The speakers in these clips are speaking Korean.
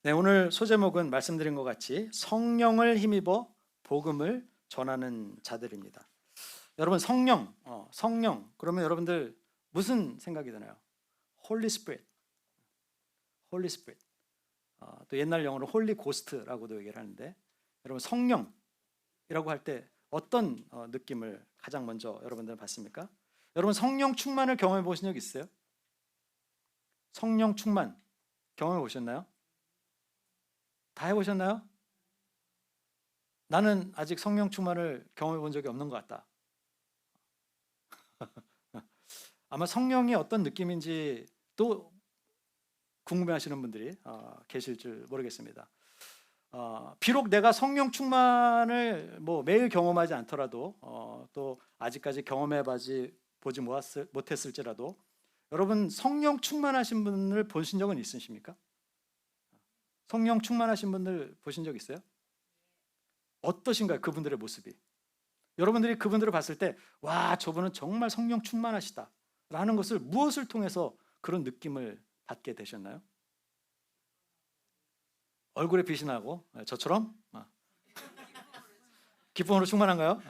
네, 오늘 소제목은 말씀드린 것 같이 성령을 힘입어 복음을 전하는 자들입니다. 여러분 성령 그러면 여러분들 무슨 생각이 드나요? Holy Spirit, Holy Spirit. 또 옛날 영어로 Holy Ghost라고도 얘기를 하는데 여러분 성령이라고 할 때 어떤 느낌을 가장 먼저 여러분들은 받습니까? 여러분 성령 충만을 경험해 보신 적 있어요? 성령 충만 경험해 보셨나요? 다 해보셨나요? 나는 아직 성령 충만을 경험해 본 적이 없는 것 같다. 아마 성령이 어떤 느낌인지 또 궁금해하시는 분들이 계실 줄 모르겠습니다. 비록 내가 성령 충만을 매일 경험하지 않더라도 또 아직까지 보지 못했을지라도 여러분 성령 충만하신 분을 보신 적은 있으십니까? 성령 충만하신 분들 보신 적 있어요? 어떠신가요? 그분들의 모습이. 여러분들이 그분들을 봤을 때 와, 저분은 정말 성령 충만하시다 라는 것을 무엇을 통해서 그런 느낌을 받게 되셨나요? 얼굴에 빛이 나고 저처럼 기쁨으로 충만한가요?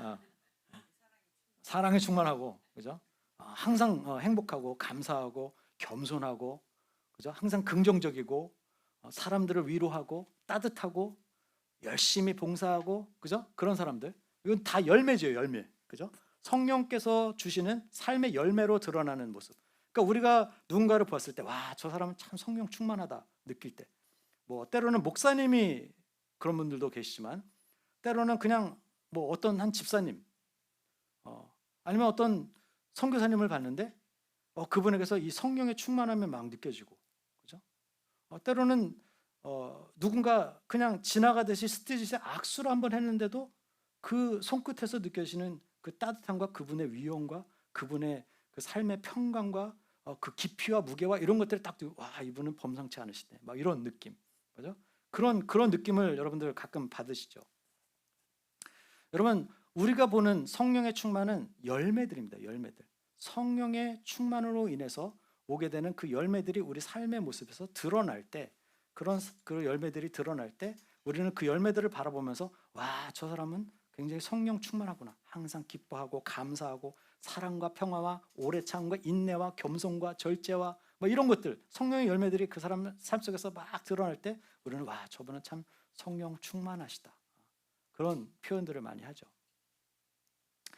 사랑에 충만하고, 그죠? 항상 행복하고 감사하고 겸손하고, 그죠? 항상 긍정적이고 사람들을 위로하고 따뜻하고 열심히 봉사하고, 그죠? 그런 사람들. 이건 다 열매죠, 열매. 그죠? 성령께서 주시는 삶의 열매로 드러나는 모습. 그러니까 우리가 누군가를 봤을 때 와, 저 사람은 참 성령 충만하다 느낄 때, 때로는 목사님이 그런 분들도 계시지만 때로는 그냥 어떤 한 집사님, 아니면 어떤 선교사님을 봤는데 그분에게서 이 성령의 충만함이 막 느껴지고, 그죠? 때로는 누군가 그냥 지나가듯이 스트릿에 악수를 한번 했는데도 그 손끝에서 느껴지는 그 따뜻함과 그분의 위엄과 그분의 그 삶의 평강과 그 깊이와 무게와 이런 것들을 딱 듣고 와, 이분은 범상치 않으시네, 막 이런 느낌, 그죠? 그런 느낌을 여러분들 가끔 받으시죠. 여러분, 우리가 보는 성령의 충만은 열매들입니다. 열매들. 성령의 충만으로 인해서 오게 되는 그 열매들이 우리 삶의 모습에서 드러날 때, 그 열매들이 드러날 때 우리는 그 열매들을 바라보면서 와, 저 사람은 굉장히 성령 충만하구나. 항상 기뻐하고 감사하고 사랑과 평화와 오래 참과 인내와 겸손과 절제와 이런 것들, 성령의 열매들이 그 사람 삶 속에서 막 드러날 때 우리는 와, 저분은 참 성령 충만하시다. 그런 표현들을 많이 하죠.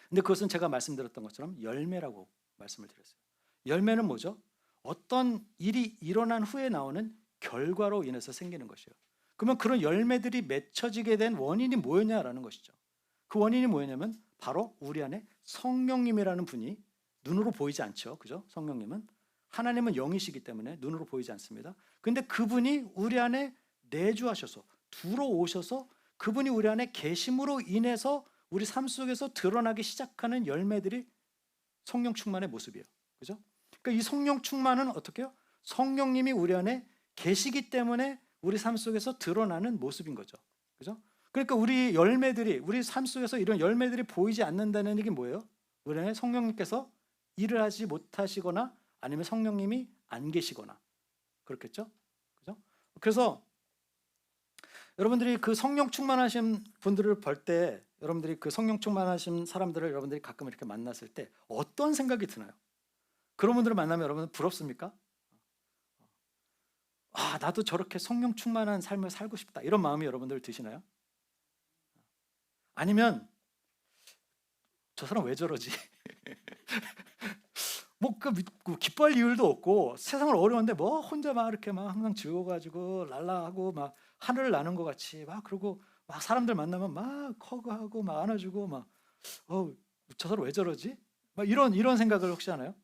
근데 그것은 제가 말씀드렸던 것처럼 열매라고 말씀을 드렸어요. 열매는 뭐죠? 어떤 일이 일어난 후에 나오는 결과로 인해서 생기는 것이에요. 그러면 그런 열매들이 맺혀지게 된 원인이 뭐였냐라는 것이죠. 그 원인이 뭐였냐면 바로 우리 안에 성령님이라는 분이 눈으로 보이지 않죠. 그죠? 성령님은 하나님은 영이시기 때문에 눈으로 보이지 않습니다. 근데 그분이 우리 안에 내주하셔서 들어오셔서 그분이 우리 안에 계심으로 인해서 우리 삶 속에서 드러나기 시작하는 열매들이 성령 충만의 모습이에요. 그죠? 그러니까 이 성령 충만은 어떻게 해요? 성령님이 우리 안에 계시기 때문에 우리 삶 속에서 드러나는 모습인 거죠. 그죠? 그러니까 우리 삶 속에서 이런 열매들이 보이지 않는다는 얘기 뭐예요? 우리 안에 성령님께서 일을 하지 못하시거나 아니면 성령님이 안 계시거나 그렇겠죠? 그죠? 그래서 여러분들이 그 성령 충만하신 분들을 볼 때, 여러분들이 그 성령 충만하신 사람들을 여러분들이 가끔 이렇게 만났을 때 어떤 생각이 드나요? 그런 분들을 만나면 여러분 부럽습니까? 아, 나도 저렇게 성령 충만한 삶을 살고 싶다, 이런 마음이 여러분들 드시나요? 아니면 저 사람 왜 저러지? 기뻐할 이유도 없고 세상을 어려운데 혼자 막 이렇게 막 항상 즐거워가지고 랄라하고 막 하늘을 나는 것 같이 막, 그러고 막 사람들 만나면 막 허그하고 막 안아주고 막 저 사람 왜 저러지? 막 이런 생각을 혹시 하나요?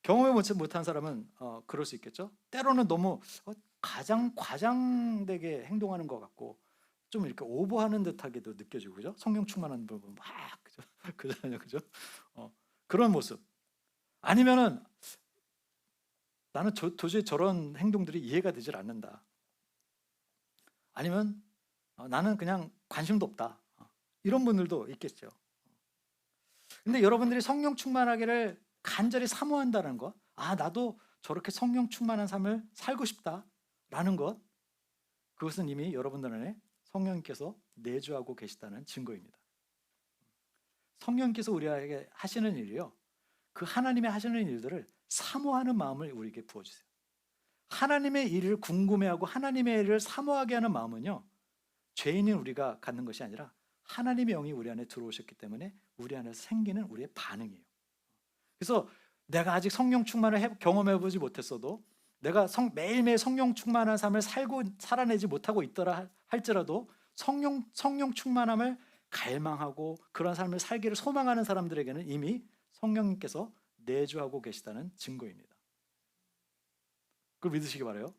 경험해 못한 사람은 그럴 수 있겠죠. 때로는 너무 가장 과장되게 행동하는 것 같고 좀 이렇게 오버하는 듯하게도 느껴지고, 그죠? 성령 충만한 부분 막, 그죠? 그잖아요, 그죠? 그런 모습. 아니면은 나는 도저히 저런 행동들이 이해가 되질 않는다. 아니면 나는 그냥 관심도 없다. 이런 분들도 있겠죠. 근데 여러분들이 성령 충만하기를 간절히 사모한다는 것, 나도 저렇게 성령 충만한 삶을 살고 싶다라는 것, 그것은 이미 여러분들 안에 성령님께서 내주하고 계시다는 증거입니다. 성령님께서 우리에게 하시는 일이요, 그 하나님의 하시는 일들을 사모하는 마음을 우리에게 부어주세요. 하나님의 일을 궁금해하고 하나님의 일을 사모하게 하는 마음은요, 죄인인 우리가 갖는 것이 아니라 하나님의 영이 우리 안에 들어오셨기 때문에 우리 안에서 생기는 우리의 반응이에요. 그래서 내가 아직 성령 충만을 경험해보지 못했어도, 내가 매일매일 성령 충만한 삶을 살아내지 못하고 있더라 할지라도 성령 충만함을 갈망하고 그런 삶을 살기를 소망하는 사람들에게는 이미 성령님께서 내주하고 계시다는 증거입니다. 그걸 믿으시기 바라요.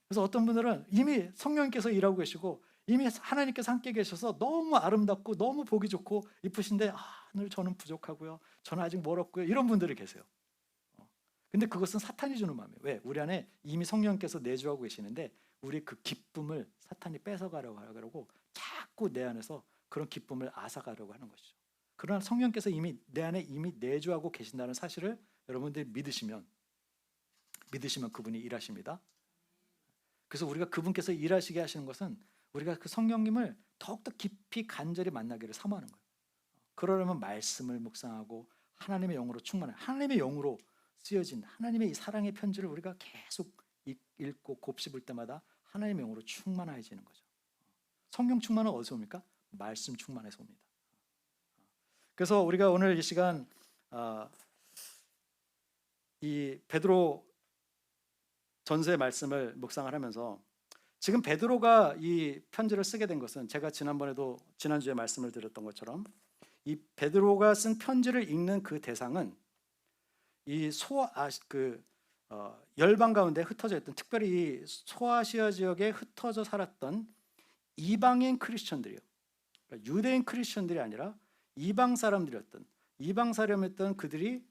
그래서 어떤 분들은 이미 성령님께서 일하고 계시고 이미 하나님께서 함께 계셔서 너무 아름답고 너무 보기 좋고 이쁘신데, 늘 저는 부족하고요, 저는 아직 멀었고요, 이런 분들이 계세요. 근데 그것은 사탄이 주는 마음이에요. 왜? 우리 안에 이미 성령께서 내주하고 계시는데 우리 그 기쁨을 사탄이 뺏어가려고 하고 자꾸 내 안에서 그런 기쁨을 앗아가려고 하는 것이죠. 그러나 성령께서 이미 내 안에 이미 내주하고 계신다는 사실을 여러분들이 믿으시면 그분이 일하십니다. 그래서 우리가 그분께서 일하시게 하시는 것은 우리가 그 성령님을 더욱더 깊이 간절히 만나기를 사모하는 거예요. 그러려면 말씀을 묵상하고 하나님의 영으로 충만한, 하나님의 영으로 쓰여진 하나님의 이 사랑의 편지를 우리가 계속 읽고 곱씹을 때마다 하나님의 영으로 충만해지는 거죠. 성령 충만은 어디서 옵니까? 말씀 충만해서 옵니다. 그래서 우리가 오늘 이 시간 이 베드로 전서의 말씀을 묵상을 하면서, 지금 베드로가 이 편지를 쓰게 된 것은 제가 지난주에 말씀을 드렸던 것처럼 이 베드로가 쓴 편지를 읽는 그 대상은 이 열방 가운데 흩어져 있던, 특별히 이 소아시아 지역에 흩어져 살았던 이방인 크리스천들이요. 그러니까 유대인 크리스천들이 아니라 이방 사람이었던 그들이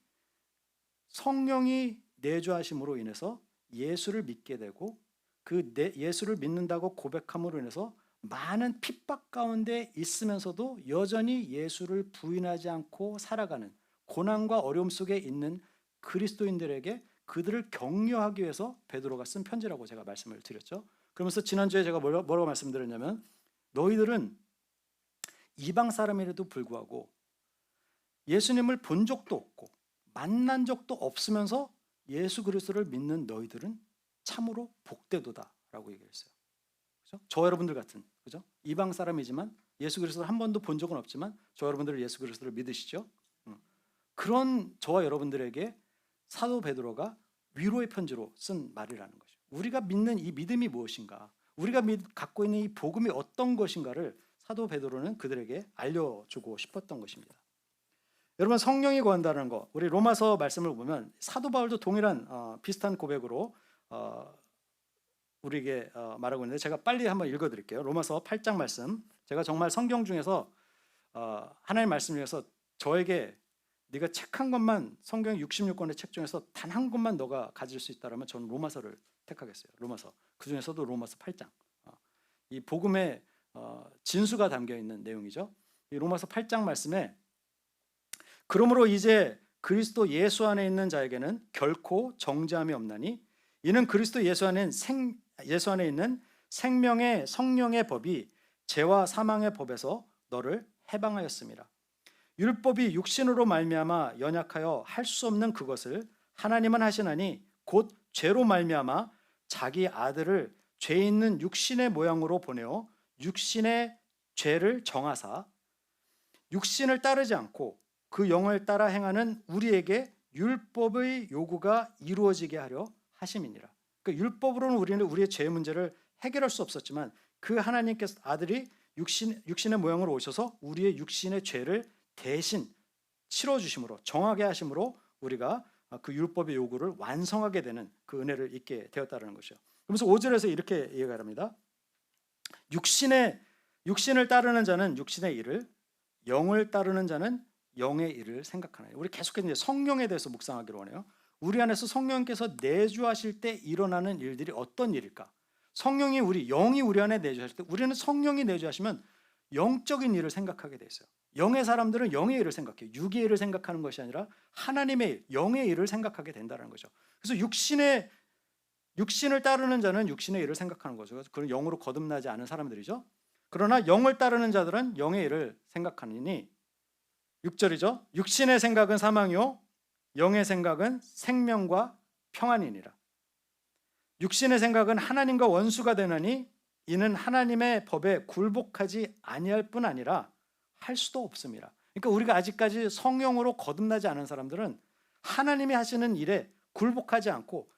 성령이 내주하심으로 인해서 예수를 믿게 되고 예수를 믿는다고 고백함으로 인해서 많은 핍박 가운데 있으면서도 여전히 예수를 부인하지 않고 살아가는, 고난과 어려움 속에 있는 그리스도인들에게 그들을 격려하기 위해서 베드로가 쓴 편지라고 제가 말씀을 드렸죠. 그러면서 지난주에 제가 뭐라고 말씀드렸냐면, 너희들은 이방 사람임에도 불구하고 예수님을 본 적도 없고 만난 적도 없으면서 예수 그리스도를 믿는 너희들은 참으로 복되도다라고 얘기했어요. 그렇죠? 저 여러분들 같은, 그죠? 이방 사람이지만 예수 그리스도를 한 번도 본 적은 없지만 저 여러분들 예수 그리스도를 믿으시죠? 그런 저와 여러분들에게 사도 베드로가 위로의 편지로 쓴 말이라는 것이죠. 우리가 믿는 이 믿음이 무엇인가, 우리가 갖고 있는 이 복음이 어떤 것인가를 사도 베드로는 그들에게 알려주고 싶었던 것입니다. 여러분, 성령이 거한다는 거, 우리 로마서 말씀을 보면 사도 바울도 동일한 비슷한 고백으로 우리에게 말하고 있는데, 제가 빨리 한번 읽어드릴게요. 로마서 8장 말씀. 제가 정말 성경 중에서 하나님 말씀 중에서 저에게 네가 책 한 권만, 성경 66권의 책 중에서 단 한 권만 너가 가질 수 있다면 저는 로마서를 택하겠어요. 로마서. 그 중에서도 로마서 8장. 이 복음의 진수가 담겨 있는 내용이죠. 이 로마서 8장 말씀에, 그러므로 이제 그리스도 예수 안에 있는 자에게는 결코 정죄함이 없나니 이는 그리스도 예수 안에 있는 생명의 성령의 법이 죄와 사망의 법에서 너를 해방하였습니다. 율법이 육신으로 말미암아 연약하여 할 수 없는 그것을 하나님은 하시나니 곧 죄로 말미암아 자기 아들을 죄 있는 육신의 모양으로 보내어 육신의 죄를 정하사 육신을 따르지 않고 그 영을 따라 행하는 우리에게 율법의 요구가 이루어지게 하려 하심이니라. 그러니까 율법으로는 우리는 우리의 죄 문제를 해결할 수 없었지만 그 하나님께서 아들이 육신의 모양으로 오셔서 우리의 육신의 죄를 대신 치러주심으로, 정하게 하심으로 우리가 그 율법의 요구를 완성하게 되는 그 은혜를 입게 되었다는 것이죠. 그러면서 5절에서 이렇게 얘기를 합니다. 육신을 따르는 자는 육신의 일을, 영을 따르는 자는 영의 일을 생각하나요. 우리 계속해서 이제 성령에 대해서 묵상하기로 하네요. 우리 안에서 성령께서 내주하실 때 일어나는 일들이 어떤 일일까? 영이 우리 안에 내주하실 때, 우리는 성령이 내주하시면 영적인 일을 생각하게 돼 있어요. 영의 사람들은 영의 일을 생각해요. 육의 일을 생각하는 것이 아니라 하나님의 일, 영의 일을 생각하게 된다는 거죠. 그래서 육신의 육신을 따르는 자는 육신의 일을 생각하는 거죠. 그런 영으로 거듭나지 않은 사람들이죠. 그러나 영을 따르는 자들은 영의 일을 생각하느니 6절이죠. 육신의 생각은 사망이요 영의 생각은 생명과 평안이니라. 육신의 생각은 하나님과 원수가 되느니 이는 하나님의 법에 굴복하지 아니할 뿐 아니라 할 수도 없음이라. 그러니까 우리가 아직까지 성령으로 거듭나지 않은 사람들은 하나님이 하시는 일에 굴복하지 않고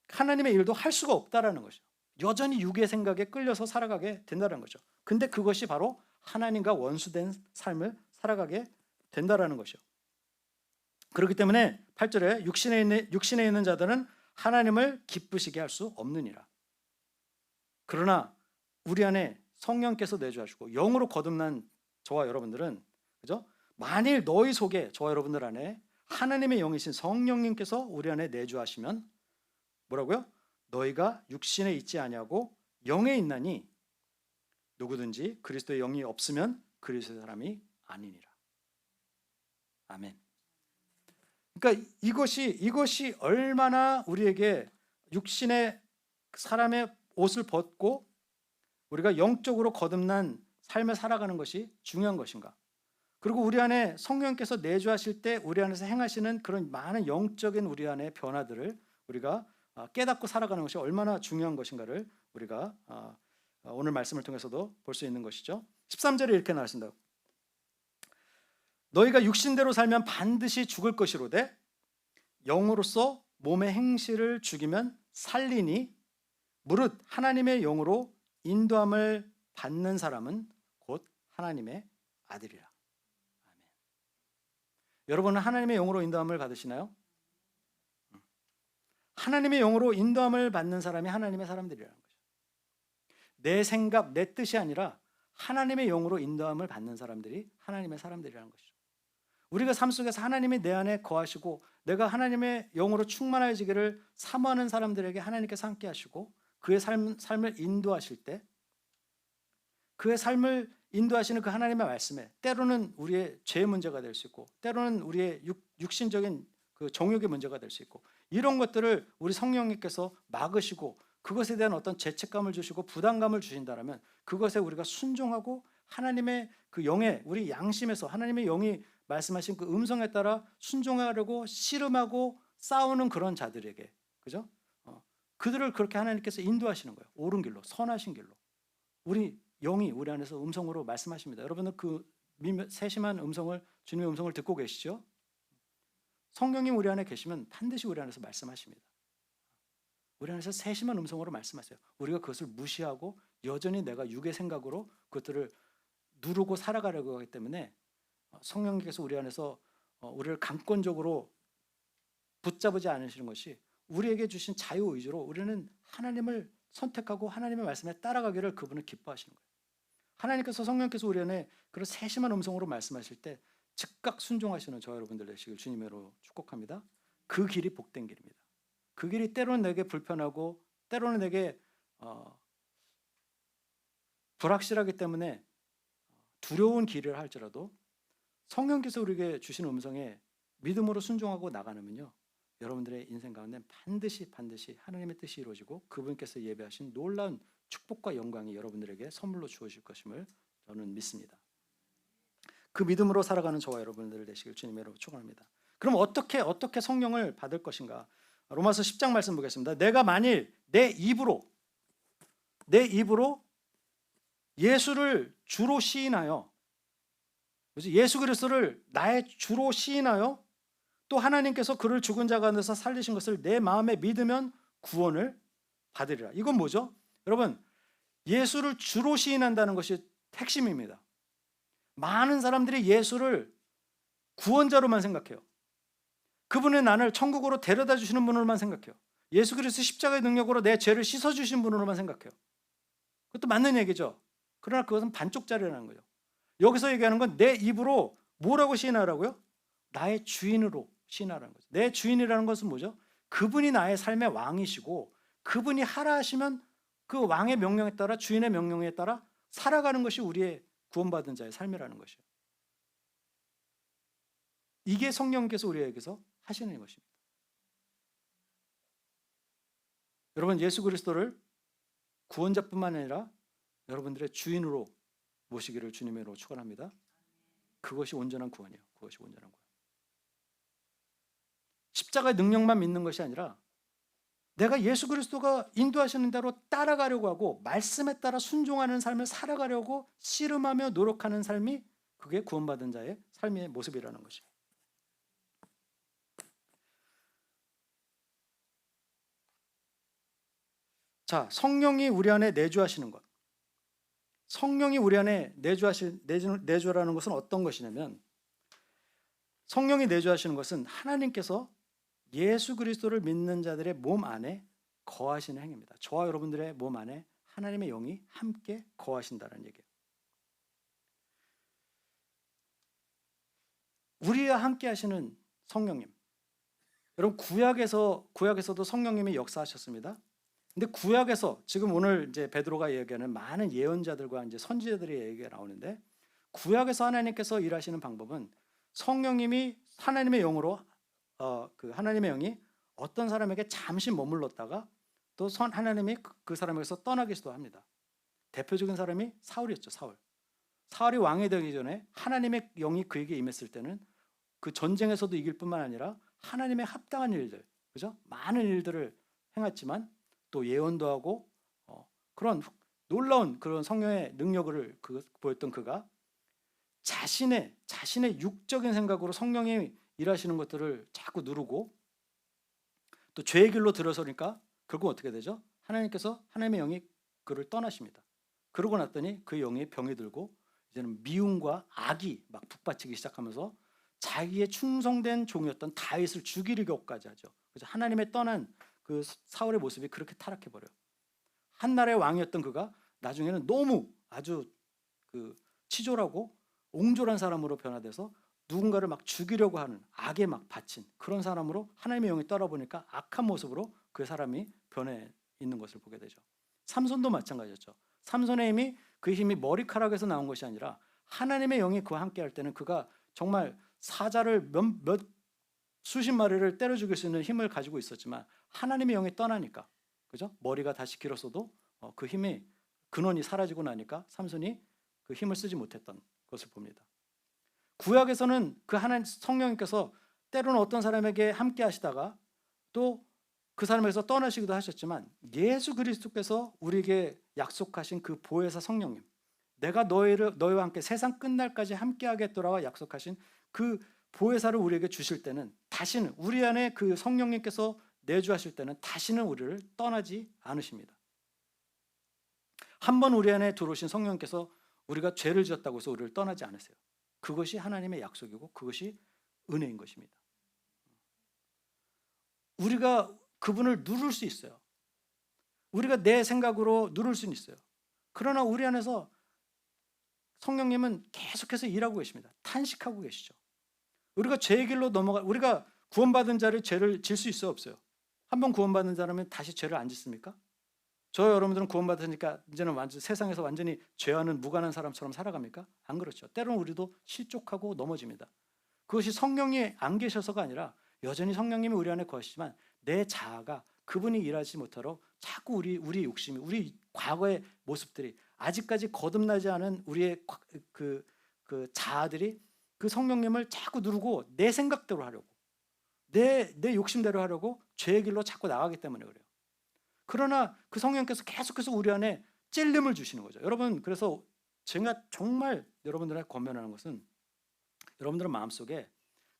하나님의 일도 할 수가 없다라는 거죠. 여전히 육의 생각에 끌려서 살아가게 된다는 거죠. 근데 그것이 바로 하나님과 원수된 삶을 살아가게 된다라는 것이요. 그렇기 때문에 8절에 육신에 있는 자들은 하나님을 기쁘시게 할 수 없느니라. 그러나 우리 안에 성령께서 내주하시고 영으로 거듭난 저와 여러분들은, 그죠? 만일 너희 속에, 저와 여러분들 안에 하나님의 영이신 성령님께서 우리 안에 내주하시면 뭐라고요? 너희가 육신에 있지 아니하고 영에 있나니 누구든지 그리스도의 영이 없으면 그리스도의 사람이 아니니라. 아멘. 그러니까 이것이 얼마나 우리에게 육신의 사람의 옷을 벗고 우리가 영적으로 거듭난 삶을 살아가는 것이 중요한 것인가. 그리고 우리 안에 성령께서 내주하실 때 우리 안에서 행하시는 그런 많은 영적인 우리 안의 변화들을 우리가 깨닫고 살아가는 것이 얼마나 중요한 것인가를 우리가 오늘 말씀을 통해서도 볼 수 있는 것이죠. 13절에 이렇게 나왔습니다. 너희가 육신대로 살면 반드시 죽을 것이로되 영으로서 몸의 행실을 죽이면 살리니 무릇 하나님의 영으로 인도함을 받는 사람은 곧 하나님의 아들이라. 아멘. 여러분은 하나님의 영으로 인도함을 받으시나요? 하나님의 영으로 인도함을 받는 사람이 하나님의 사람들이라는 거죠. 내 생각, 내 뜻이 아니라 하나님의 영으로 인도함을 받는 사람들이 하나님의 사람들이라는 것이죠. 우리가 삶 속에서 하나님이 내 안에 거하시고 내가 하나님의 영으로 충만해지기를 사모하는 사람들에게 하나님께서 함께 하시고 그의 삶을 인도하실 때 그의 삶을 인도하시는 그 하나님의 말씀에 때로는 우리의 죄의 문제가 될 수 있고 때로는 우리의 육신적인 그 정욕의 문제가 될 수 있고 이런 것들을 우리 성령님께서 막으시고 그것에 대한 어떤 죄책감을 주시고 부담감을 주신다면 그것에 우리가 순종하고 하나님의 그 영에 우리 양심에서 하나님의 영이 말씀하신 그 음성에 따라 순종하려고 씨름하고 싸우는 그런 자들에게, 그죠? 그들을 그렇게 하나님께서 인도하시는 거예요. 옳은 길로, 선하신 길로. 우리 영이 우리 안에서 음성으로 말씀하십니다. 여러분은 그 세심한 음성을, 주님의 음성을 듣고 계시죠? 성령님 우리 안에 계시면 반드시 우리 안에서 말씀하십니다. 우리 안에서 세심한 음성으로 말씀하세요. 우리가 그것을 무시하고 여전히 내가 육의 생각으로 그것들을 누르고 살아가려고 하기 때문에 성령님께서 우리 안에서 우리를 강권적으로 붙잡지 않으시는 것이 우리에게 주신 자유의지로 우리는 하나님을 선택하고 하나님의 말씀에 따라가기를 그분은 기뻐하시는 거예요. 하나님께서 성령께서 우리 안에 그런 세심한 음성으로 말씀하실 때 즉각 순종하시는 저와 여러분들 되시길 주님으로 축복합니다. 그 길이 복된 길입니다. 그 길이 때로는 내게 불편하고 때로는 내게 불확실하기 때문에 두려운 길을 할지라도 성령께서 우리에게 주신 음성에 믿음으로 순종하고 나가면요 여러분들의 인생 가운데 반드시 하나님의 뜻이 이루어지고 그분께서 예배하신 놀라운 축복과 영광이 여러분들에게 선물로 주어질 것임을 저는 믿습니다. 그 믿음으로 살아가는 저와 여러분들 되시길 주님으로 축원합니다. 그럼 어떻게 성령을 받을 것인가? 로마서 10장 말씀 보겠습니다. 내가 만일 내 입으로 예수를 주로 시인하여, 예수 그리스도를 나의 주로 시인하여 또 하나님께서 그를 죽은 자 가운데서 살리신 것을 내 마음에 믿으면 구원을 받으리라. 이건 뭐죠? 여러분, 예수를 주로 시인한다는 것이 핵심입니다. 많은 사람들이 예수를 구원자로만 생각해요. 그분의 나를 천국으로 데려다 주시는 분으로만 생각해요. 예수 그리스도 십자가의 능력으로 내 죄를 씻어주신 분으로만 생각해요. 그것도 맞는 얘기죠. 그러나 그것은 반쪽짜리라는 거죠. 여기서 얘기하는 건 내 입으로 뭐라고 시인하라고요? 나의 주인으로 시인하라는 거죠. 내 주인이라는 것은 뭐죠? 그분이 나의 삶의 왕이시고 그분이 하라 하시면 그 왕의 명령에 따라, 주인의 명령에 따라 살아가는 것이 우리의 구원받은 자의 삶이라는 것이에요. 이게 성령께서 우리에게서 하시는 것입니다. 여러분 예수 그리스도를 구원자뿐만 아니라 여러분들의 주인으로 모시기를 주님으로 축원합니다. 그것이 온전한 구원이에요. 그것이 온전한 구원. 십자가의 능력만 믿는 것이 아니라 내가 예수 그리스도가 인도하시는 대로 따라가려고 하고 말씀에 따라 순종하는 삶을 살아가려고 씨름하며 노력하는 삶이 그게 구원받은 자의 삶의 모습이라는 것이에요. 자, 성령이 우리 안에 내주하시는 것. 성령이 우리 안에 내주라는 것은 어떤 것이냐면 성령이 내주하시는 것은 하나님께서 예수 그리스도를 믿는 자들의 몸 안에 거하시는 행위입니다. 저와 여러분들의 몸 안에 하나님의 영이 함께 거하신다는 얘기예요. 우리와 함께 하시는 성령님. 여러분 구약에서도 성령님이 역사하셨습니다. 근데 구약에서 지금 오늘 이제 베드로가 얘기하는 많은 예언자들과 이제 선지자들의 얘기가 나오는데 구약에서 하나님께서 일하시는 방법은 성령님이 하나님의 영으로 하나님의 영이 어떤 사람에게 잠시 머물렀다가 또 하나님이 그 사람에게서 떠나기도 합니다. 대표적인 사람이 사울이었죠. 사울이 왕이 되기 전에 하나님의 영이 그에게 임했을 때는 그 전쟁에서도 이길 뿐만 아니라 하나님의 합당한 일들, 그죠? 많은 일들을 행했지만 또 예언도 하고 그런 놀라운 그런 성령의 능력을 보였던 그가 자신의 육적인 생각으로 성령이 일하시는 것들을 자꾸 누르고 또 죄의 길로 들어서니까 결국 어떻게 되죠? 하나님께서 하나님의 영이 그를 떠나십니다. 그러고 났더니 그 영이 병이 들고 이제는 미움과 악이 막 북받치기 시작하면서 자기의 충성된 종이었던 다윗을 죽이려고까지 하죠. 그래서 하나님의 떠난 그 사울의 모습이 그렇게 타락해 버려요. 한 나라의 왕이었던 그가 나중에는 너무 아주 치졸하고 옹졸한 사람으로 변화돼서 누군가를 막 죽이려고 하는 악에 막 바친 그런 사람으로 하나님의 영이 떠나보니까 악한 모습으로 그 사람이 변해 있는 것을 보게 되죠. 삼손도 마찬가지였죠. 삼손의 힘이 그 힘이 머리카락에서 나온 것이 아니라 하나님의 영이 그와 함께 할 때는 그가 정말 사자를 수십 마리를 때려 죽일 수 있는 힘을 가지고 있었지만 하나님의 영이 떠나니까 그죠? 머리가 다시 길었어도 그 힘이 근원이 사라지고 나니까 삼손이 그 힘을 쓰지 못했던 것을 봅니다. 구약에서는 그 하나님 성령님께서 때로는 어떤 사람에게 함께 하시다가 또 그 사람에게서 떠나시기도 하셨지만 예수 그리스도께서 우리에게 약속하신 그 보혜사 성령님, 내가 너희와 함께 세상 끝날까지 함께 하겠노라와 약속하신 그 보혜사를 우리에게 주실 때는 다시는 우리 안에 그 성령님께서 내주하실 때는 다시는 우리를 떠나지 않으십니다. 한번 우리 안에 들어오신 성령님께서 우리가 죄를 지었다고 해서 우리를 떠나지 않으세요. 그것이 하나님의 약속이고 그것이 은혜인 것입니다. 우리가 그분을 누를 수 있어요. 우리가 내 생각으로 누를 수는 있어요. 그러나 우리 안에서 성령님은 계속해서 일하고 계십니다. 탄식하고 계시죠. 우리가 죄의 길로 우리가 구원받은 자를 죄를 질 수 있어요, 없어요? 한번 구원받은 자라면 다시 죄를 안 짓습니까? 저 여러분들은 구원받으니까 이제는 세상에서 완전히 죄와는 무관한 사람처럼 살아갑니까? 안 그렇죠. 때로는 우리도 실족하고 넘어집니다. 그것이 성령이 안 계셔서가 아니라 여전히 성령님이 우리 안에 거하시지만 내 자아가 그분이 일하지 못하도록 자꾸 우리 욕심이, 우리 과거의 모습들이 아직까지 거듭나지 않은 우리의 그 자아들이 그 성령님을 자꾸 누르고 내 생각대로 하려고 내 욕심대로 하려고 죄의 길로 자꾸 나가기 때문에 그래요. 그러나 그 성령께서 계속해서 우리 안에 찔림을 주시는 거죠. 여러분, 그래서 제가 정말 여러분들에게 권면하는 것은 여러분들의 마음속에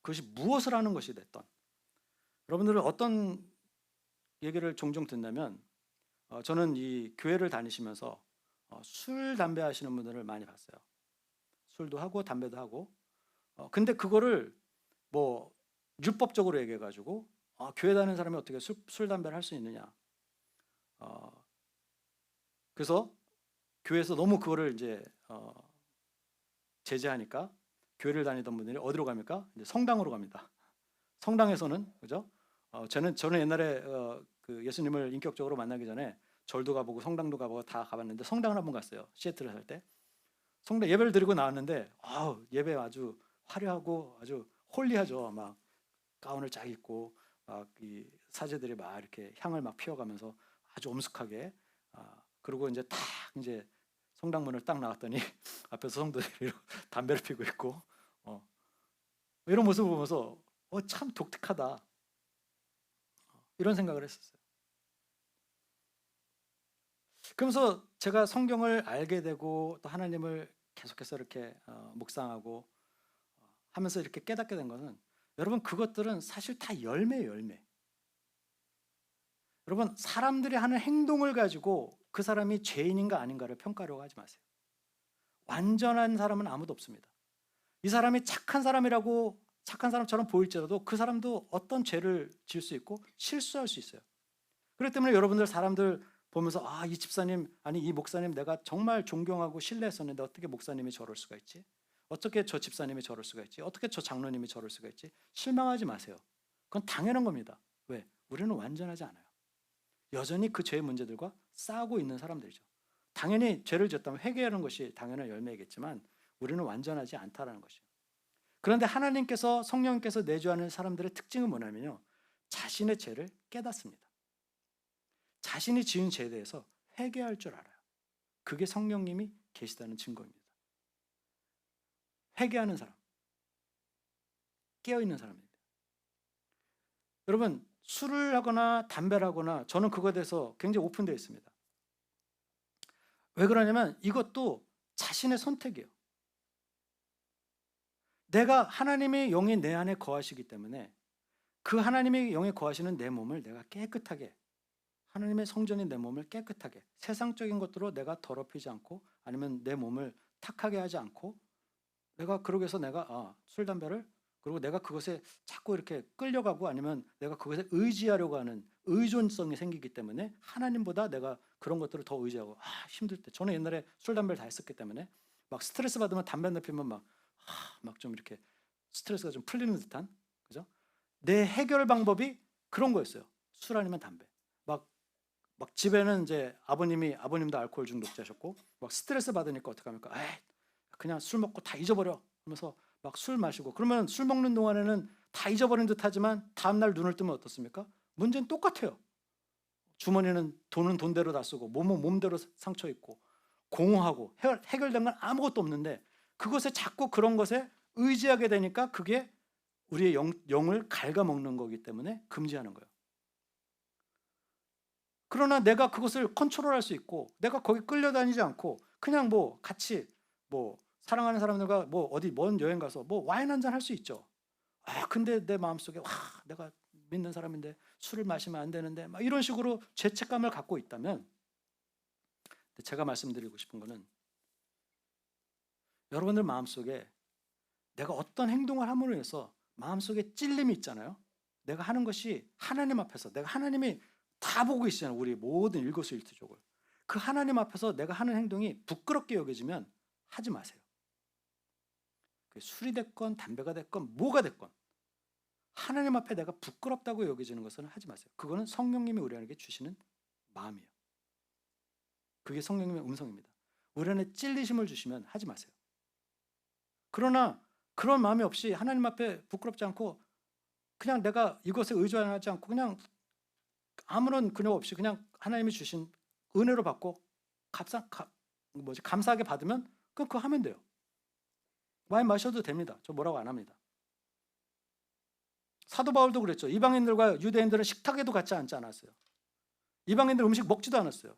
그것이 무엇을 하는 것이 됐던 여러분들은 어떤 얘기를 종종 듣냐면 저는 이 교회를 다니시면서 술, 담배 하시는 분들을 많이 봤어요. 술도 하고 담배도 하고 근데 그거를 뭐 율법적으로 얘기해가지고 교회 다니는 사람이 어떻게 술 담배를 할 수 있느냐 그래서 교회에서 너무 그거를 이제 제재하니까 교회를 다니던 분들이 어디로 갑니까? 이제 성당으로 갑니다. 성당에서는 그죠? 저는 옛날에 그 예수님을 인격적으로 만나기 전에 절도 가보고 성당도 가보고 다 가봤는데 성당을 한번 갔어요. 시애틀에 살 때 성당 예배를 드리고 나왔는데 예배 아주 화려하고 아주 홀리하죠. 막 가운을 쫙 입고 막 이 사제들이 막 이렇게 향을 막 피워가면서 아주 엄숙하게 그리고 이제 딱 이제 성당문을 딱 나왔더니 앞에서 성도들이 담배를 피고 있고 이런 모습을 보면서 참 독특하다 이런 생각을 했었어요. 그러면서 제가 성경을 알게 되고 또 하나님을 계속해서 이렇게 묵상하고 하면서 이렇게 깨닫게 된 것은 여러분 그것들은 사실 다 열매예요, 열매. 여러분 사람들이 하는 행동을 가지고 그 사람이 죄인인가 아닌가를 평가하려고 하지 마세요. 완전한 사람은 아무도 없습니다. 이 사람이 착한 사람이라고 착한 사람처럼 보일지라도 그 사람도 어떤 죄를 지을 수 있고 실수할 수 있어요. 그렇기 때문에 여러분들 사람들 보면서 이 집사님 아니 이 목사님 내가 정말 존경하고 신뢰했었는데 어떻게 목사님이 저럴 수가 있지? 어떻게 저 집사님이 저럴 수가 있지? 어떻게 저 장로님이 저럴 수가 있지? 실망하지 마세요. 그건 당연한 겁니다. 왜? 우리는 완전하지 않아요. 여전히 그 죄의 문제들과 싸우고 있는 사람들이죠. 당연히 죄를 지었다면 회개하는 것이 당연한 열매이겠지만 우리는 완전하지 않다라는 것이죠. 그런데 하나님께서 성령께서 내주하는 사람들의 특징은 뭐냐면요. 자신의 죄를 깨닫습니다. 자신이 지은 죄에 대해서 회개할 줄 알아요. 그게 성령님이 계시다는 증거입니다. 회개하는 사람, 깨어있는 사람입니다. 여러분 술을 하거나 담배를 하거나 저는 그거에 대해서 굉장히 오픈되어 있습니다. 왜 그러냐면 이것도 자신의 선택이에요. 내가 하나님의 영이 내 안에 거하시기 때문에 그 하나님의 영에 거하시는 내 몸을 내가 깨끗하게 하나님의 성전인 내 몸을 깨끗하게 세상적인 것들로 내가 더럽히지 않고 아니면 내 몸을 탁하게 하지 않고 내가 그러기 위해서 내가 술, 담배를 그리고 내가 그것에 자꾸 이렇게 끌려가고 아니면 내가 그것에 의지하려고 하는 의존성이 생기기 때문에 하나님보다 내가 그런 것들을 더 의지하고 힘들 때 저는 옛날에 술, 담배를 다 했었기 때문에 막 스트레스 받으면 담배 한 대 피면 막 좀 이렇게 스트레스가 좀 풀리는 듯한 그죠? 내 해결 방법이 그런 거였어요. 술 아니면 담배. 막 집에는 이제 아버님도 알코올 중독자셨고 막 스트레스 받으니까 어떻게 합니까? 그냥 술 먹고 다 잊어버려 하면서 막 술 마시고 그러면 술 먹는 동안에는 다 잊어버린 듯 하지만 다음날 눈을 뜨면 어떻습니까? 문제는 똑같아요. 주머니는 돈은 돈대로 다 쓰고 몸은 몸대로 상처 있고 공허하고 해결된 건 아무것도 없는데 그것에 자꾸 그런 것에 의지하게 되니까 그게 우리의 영을 갉아먹는 거기 때문에 금지하는 거예요. 그러나 내가 그것을 컨트롤할 수 있고 내가 거기 끌려다니지 않고 그냥 같이 사랑하는 사람들과 어디 먼 여행 가서 와인 한잔 할 수 있죠. 근데 내 마음속에 내가 믿는 사람인데 술을 마시면 안 되는데 막 이런 식으로 죄책감을 갖고 있다면 제가 말씀드리고 싶은 거는 여러분들 마음속에 내가 어떤 행동을 함으로 해서 마음속에 찔림이 있잖아요. 내가 하는 것이 하나님 앞에서 내가 하나님이 다 보고 계시잖아요. 우리 모든 일거수일투족을. 그 하나님 앞에서 내가 하는 행동이 부끄럽게 여겨지면 하지 마세요. 술이 됐건 담배가 됐건 뭐가 됐건 하나님 앞에 내가 부끄럽다고 여겨지는 것은 하지 마세요. 그거는 성령님이 우리에게 주시는 마음이에요. 그게 성령님의 음성입니다. 우리 안에 찔리심을 주시면 하지 마세요. 그러나 그런 마음이 없이 하나님 앞에 부끄럽지 않고 그냥 내가 이것에 의존하지 않고 그냥 아무런 근육 없이 그냥 하나님이 주신 은혜로 받고 감사하게 받으면 그거 하면 돼요. 와인 마셔도 됩니다. 저 뭐라고 안 합니다. 사도 바울도 그랬죠. 이방인들과 유대인들은 식탁에도 같이 앉지 않았어요. 이방인들 음식 먹지도 않았어요.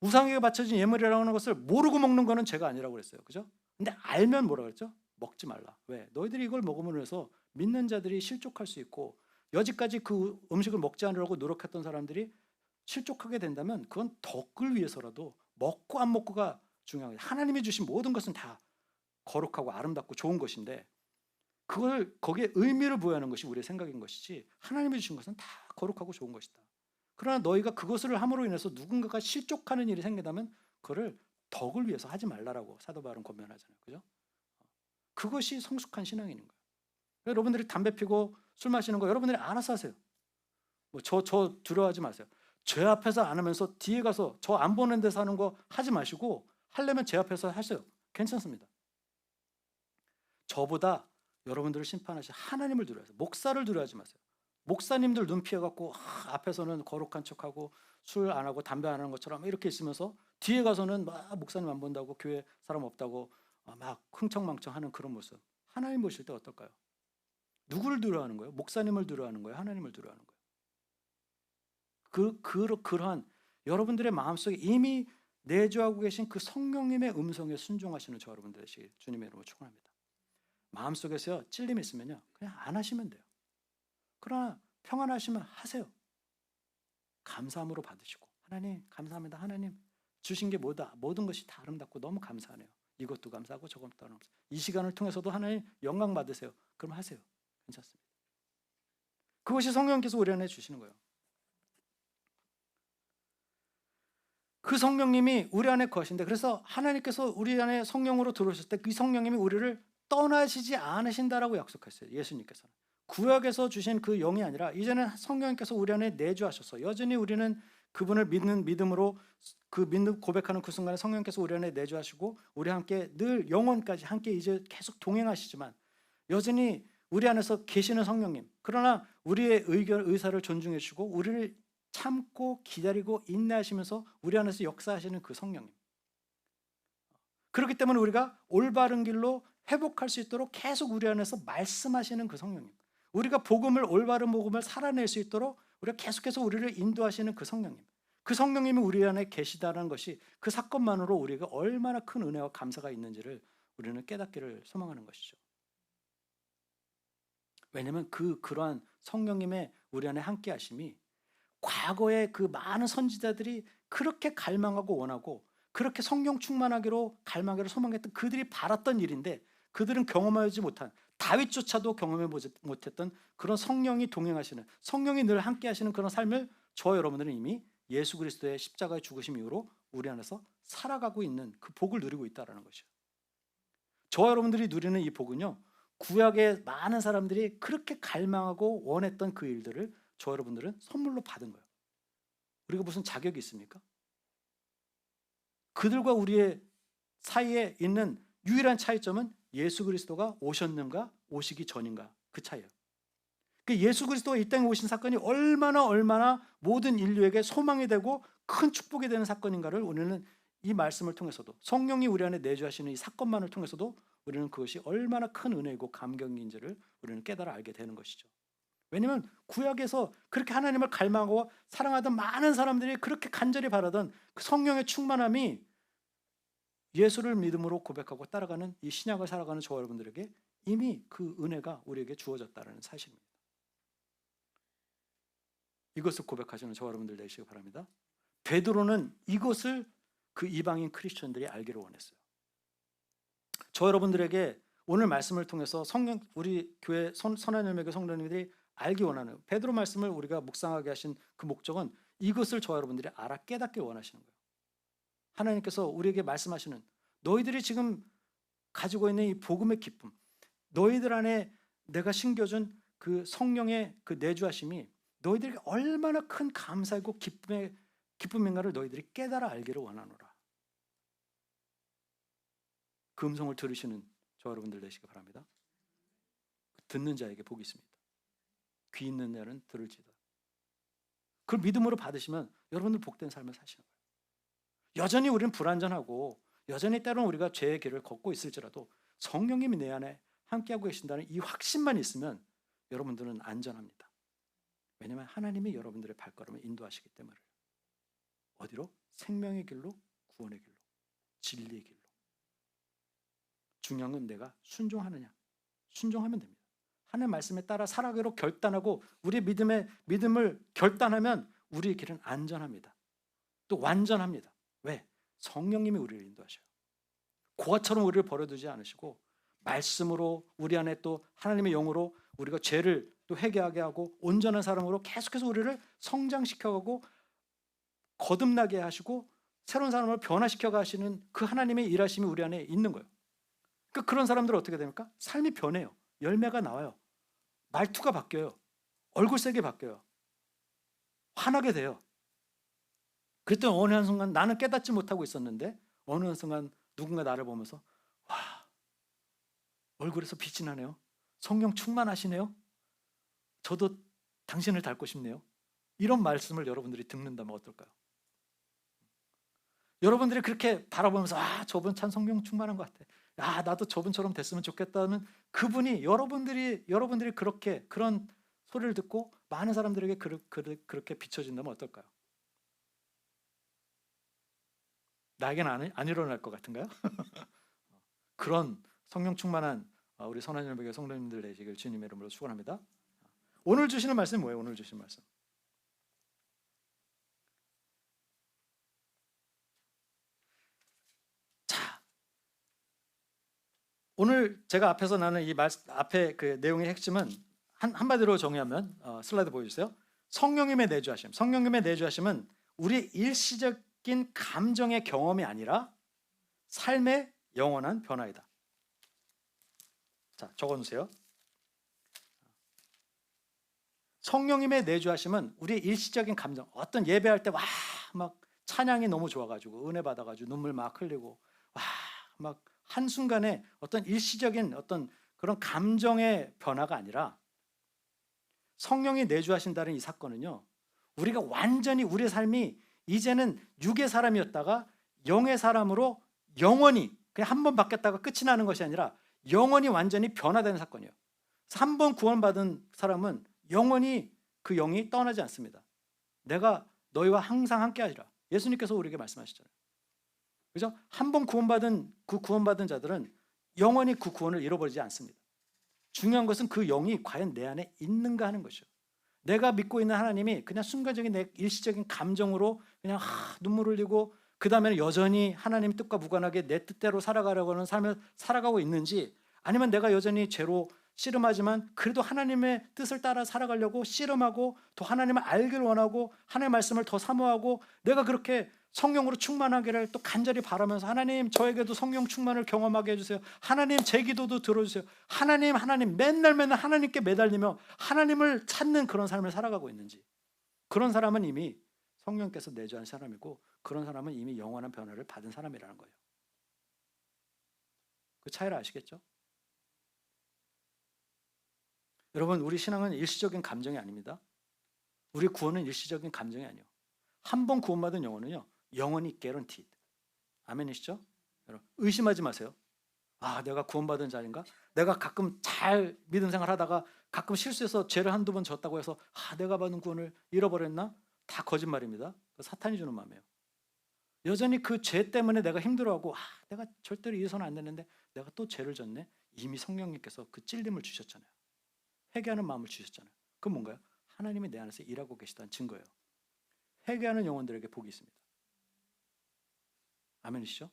우상에게 바쳐진 예물이라고 하는 것을 모르고 먹는 거는 죄가 아니라고 그랬어요. 그죠? 근데 알면 뭐라 그랬죠? 먹지 말라. 왜? 너희들이 이걸 먹음으로 해서 믿는 자들이 실족할 수 있고 여지까지 그 음식을 먹지 않으려고 노력했던 사람들이 실족하게 된다면 그건 덕을 위해서라도 먹고 안 먹고가 중요한 거예요. 하나님이 주신 모든 것은 다 거룩하고 아름답고 좋은 것인데 그걸 거기에 의미를 부여하는 것이 우리의 생각인 것이지 하나님이 주신 것은 다 거룩하고 좋은 것이다. 그러나 너희가 그것을 함으로 인해서 누군가가 실족하는 일이 생긴다면 그거를 덕을 위해서 하지 말라라고 사도 바울은 권면하잖아요. 그죠? 그것이 성숙한 신앙인 거예요. 여러분들이 담배 피고 술 마시는 거 여러분들이 알아서 하세요. 저 두려워하지 마세요. 죄 앞에서 안 하면서 뒤에 가서 저 안 보는 데서 하는 거 하지 마시고 하려면 제 앞에서 하세요. 괜찮습니다. 저보다 여러분들을 심판하실 하나님을 두려워하세요. 목사를 두려워하지 마세요. 목사님들 눈 피해갖고 앞에서는 거룩한 척하고 술 안 하고 담배 안 하는 것처럼 이렇게 있으면서 뒤에 가서는 막 목사님 안 본다고 교회 사람 없다고 막 흥청망청하는 그런 모습. 하나님 보실 때 어떨까요? 누구를 두려워하는 거예요? 목사님을 두려워하는 거예요? 하나님을 두려워하는 거예요? 그러한 여러분들의 마음속에 이미 내주하고 계신 그 성령님의 음성에 순종하시는 저 여러분들 되시길 주님의 이름으로 축원합니다. 마음속에서요 찔림이 있으면요 그냥 안 하시면 돼요. 그러나 평안하시면 하세요. 감사함으로 받으시고 하나님 감사합니다. 하나님 주신 게 뭐다. 모든 것이 다 아름답고 너무 감사하네요. 이것도 감사하고 저것도 감사하고 이 시간을 통해서도 하나님 영광 받으세요. 그럼 하세요. 괜찮습니다. 그것이 성령께서 우리 안에 주시는 거예요. 그 성령님이 우리 안에 거하신데 그래서 하나님께서 우리 안에 성령으로 들어오셨을 때 그 성령님이 우리를 떠나시지 않으신다라고 약속했어요. 예수님께서는. 구약에서 주신 그 영이 아니라 이제는 성령님께서 우리 안에 내주하셔서 여전히 우리는 그분을 믿는 믿음으로 그 믿는 고백하는 그 순간에 성령께서 우리 안에 내주하시고 우리 함께 늘 영원까지 함께 이제 계속 동행하시지만 여전히 우리 안에서 계시는 성령님 그러나 우리의 의사를 존중해 주시고 우리를 참고 기다리고 인내하시면서 우리 안에서 역사하시는 그 성령님. 그렇기 때문에 우리가 올바른 길로 회복할 수 있도록 계속 우리 안에서 말씀하시는 그 성령님. 우리가 올바른 복음을 살아낼 수 있도록 우리가 계속해서 우리를 인도하시는 그 성령님. 그 성령님이 우리 안에 계시다는 것이 그 사건만으로 우리가 얼마나 큰 은혜와 감사가 있는지를 우리는 깨닫기를 소망하는 것이죠. 왜냐하면 그러한 성령님의 우리 안에 함께 하심이 과거에 그 많은 선지자들이 그렇게 갈망하고 원하고 그렇게 성령 충만하기로 갈망하기로 소망했던 그들이 바랐던 일인데 그들은 경험하지 못한 다윗조차도 경험해 못했던 그런 성령이 동행하시는 성령이 늘 함께 하시는 그런 삶을 저와 여러분들은 이미 예수 그리스도의 십자가의 죽으심 이후로 우리 안에서 살아가고 있는 그 복을 누리고 있다는 것이죠. 저와 여러분들이 누리는 이 복은요 구약의 많은 사람들이 그렇게 갈망하고 원했던 그 일들을 저 여러분들은 선물로 받은 거예요. 우리가 무슨 자격이 있습니까? 그들과 우리의 사이에 있는 유일한 차이점은 예수 그리스도가 오셨는가 오시기 전인가 그 차이예요. 예수 그리스도가 이 땅에 오신 사건이 얼마나 모든 인류에게 소망이 되고 큰 축복이 되는 사건인가를 우리는 이 말씀을 통해서도 성령이 우리 안에 내주하시는 이 사건만을 통해서도 우리는 그것이 얼마나 큰 은혜이고 감격인지를 우리는 깨달아 알게 되는 것이죠. 왜냐하면 구약에서 그렇게 하나님을 갈망하고 사랑하던 많은 사람들이 그렇게 간절히 바라던 그 성령의 충만함이 예수를 믿음으로 고백하고 따라가는 이 신약을 살아가는 저와 여러분들에게 이미 그 은혜가 우리에게 주어졌다는 사실입니다. 이것을 고백하시는 저와 여러분들 되시기 바랍니다. 베드로는 이것을 그 이방인 크리스천들이 알기를 원했어요. 저 여러분들에게 오늘 말씀을 통해서 우리 교회 선한 열매교 성도님들이 알기 원하는 베드로 말씀을 우리가 묵상하게 하신 그 목적은 이것을 저 여러분들이 알아 깨닫기 원하시는 거예요. 하나님께서 우리에게 말씀하시는 너희들이 지금 가지고 있는 이 복음의 기쁨, 너희들 안에 내가 심겨준 그 성령의 그 내주하심이 너희들에게 얼마나 큰 감사이고 기쁨인가를 너희들이 깨달아 알기를 원하노라. 그 음성을 들으시는 저 여러분들 되시기 바랍니다. 듣는 자에게 복이 있습니다. 귀 있는 자는 들을지다. 그걸 믿음으로 받으시면 여러분들 복된 삶을 사시는 거예요. 여전히 우리는 불완전하고 여전히 때로는 우리가 죄의 길을 걷고 있을지라도 성령님이 내 안에 함께하고 계신다는 이 확신만 있으면 여러분들은 안전합니다. 왜냐하면 하나님이 여러분들의 발걸음을 인도하시기 때문에. 어디로? 생명의 길로, 구원의 길로, 진리의 길로. 중요한 건 내가 순종하느냐. 순종하면 됩니다. 하나님의 말씀에 따라 살아가기로 결단하고 우리의 믿음을 결단하면 우리의 길은 안전합니다. 또 완전합니다. 왜? 성령님이 우리를 인도하셔요. 고아처럼 우리를 버려두지 않으시고 말씀으로 우리 안에 또 하나님의 영으로 우리가 죄를 또 회개하게 하고 온전한 사람으로 계속해서 우리를 성장시켜가고 거듭나게 하시고 새로운 사람을 변화시켜 가시는 그 하나님의 일하심이 우리 안에 있는 거예요. 그러니까 그런 사람들은 어떻게 됩니까? 삶이 변해요. 열매가 나와요. 말투가 바뀌어요. 얼굴색이 바뀌어요. 화나게 돼요. 그랬더니 어느 한 순간 나는 깨닫지 못하고 있었는데 어느 한 순간 누군가 나를 보면서 와, 얼굴에서 빛이 나네요. 성령 충만하시네요. 저도 당신을 닮고 싶네요. 이런 말씀을 여러분들이 듣는다면 어떨까요? 여러분들이 그렇게 바라보면서 저분 참 성령 충만한 것 같아. 나도 저분처럼 됐으면 좋겠다는 그분이 여러분들이 그렇게 그런 소리를 듣고 많은 사람들에게 그렇게 비춰진다면 어떨까요? 나에게는 안 일어날 것 같은가요? 그런 성령 충만한 우리 선한열매교회 성도님들 되시길 주님의 이름으로 축원합니다. 오늘 주시는 말씀이 뭐예요? 오늘 주시는 말씀. 자, 오늘 제가 앞에서 나눈 이 앞에 그 내용의 핵심은 한마디로 정의하면 슬라이드 보여주세요. 성령님의 내주하심. 성령님의 내주하심은 우리 일시적인 감정의 경험이 아니라 삶의 영원한 변화이다. 자, 적어놓으세요. 성령님의 내주하심은 우리의 일시적인 감정, 어떤 예배할 때 막 찬양이 너무 좋아가지고 은혜 받아가지고 눈물 막 흘리고 막 한순간에 어떤 일시적인 어떤 그런 감정의 변화가 아니라 성령이 내주하신다는 이 사건은요, 우리가 완전히 우리의 삶이 이제는 육의 사람이었다가 영의 사람으로 영원히 그냥 한 번 바뀌었다가 끝이 나는 것이 아니라 영원히 완전히 변화되는 사건이에요. 한 번 구원받은 사람은 영원히 그 영이 떠나지 않습니다. 내가 너희와 항상 함께하리라. 예수님께서 우리에게 말씀하시잖아요. 그죠? 한 번 구원받은 자들은 영원히 그 구원을 잃어버리지 않습니다. 중요한 것은 그 영이 과연 내 안에 있는가 하는 것이죠. 내가 믿고 있는 하나님이 그냥 순간적인 내 일시적인 감정으로 그냥 눈물 흘리고 그 다음에는 여전히 하나님 뜻과 무관하게 내 뜻대로 살아가려고 하는 삶을 살아가고 있는지, 아니면 내가 여전히 죄로 씨름하지만 그래도 하나님의 뜻을 따라 살아가려고 씨름하고 또 하나님을 알길 원하고 하나님의 말씀을 더 사모하고 내가 그렇게 성령으로 충만하기를 또 간절히 바라면서 하나님 저에게도 성령 충만을 경험하게 해주세요. 하나님 제 기도도 들어주세요. 하나님 맨날 하나님께 매달리며 하나님을 찾는 그런 삶을 살아가고 있는지, 그런 사람은 이미 성령께서 내주한 사람이고 그런 사람은 이미 영원한 변화를 받은 사람이라는 거예요. 그 차이를 아시겠죠? 여러분, 우리 신앙은 일시적인 감정이 아닙니다. 우리 구원은 일시적인 감정이 아니에요. 한 번 구원받은 영혼은요, 영원히 guaranteed. 아멘이시죠? 여러분, 의심하지 마세요. 내가 구원받은 자인가? 내가 가끔 잘 믿음 생활 하다가 가끔 실수해서 죄를 한두 번 졌다고 해서 내가 받은 구원을 잃어버렸나? 다 거짓말입니다. 사탄이 주는 마음이에요. 여전히 그 죄 때문에 내가 힘들어하고 내가 절대로 이래서는 안 되는데 내가 또 죄를 졌네? 이미 성령님께서 그 찔림을 주셨잖아요. 회개하는 마음을 주셨잖아요. 그건 뭔가요? 하나님이 내 안에서 일하고 계시다는 증거예요. 회개하는 영혼들에게 복이 있습니다. 아멘이시죠?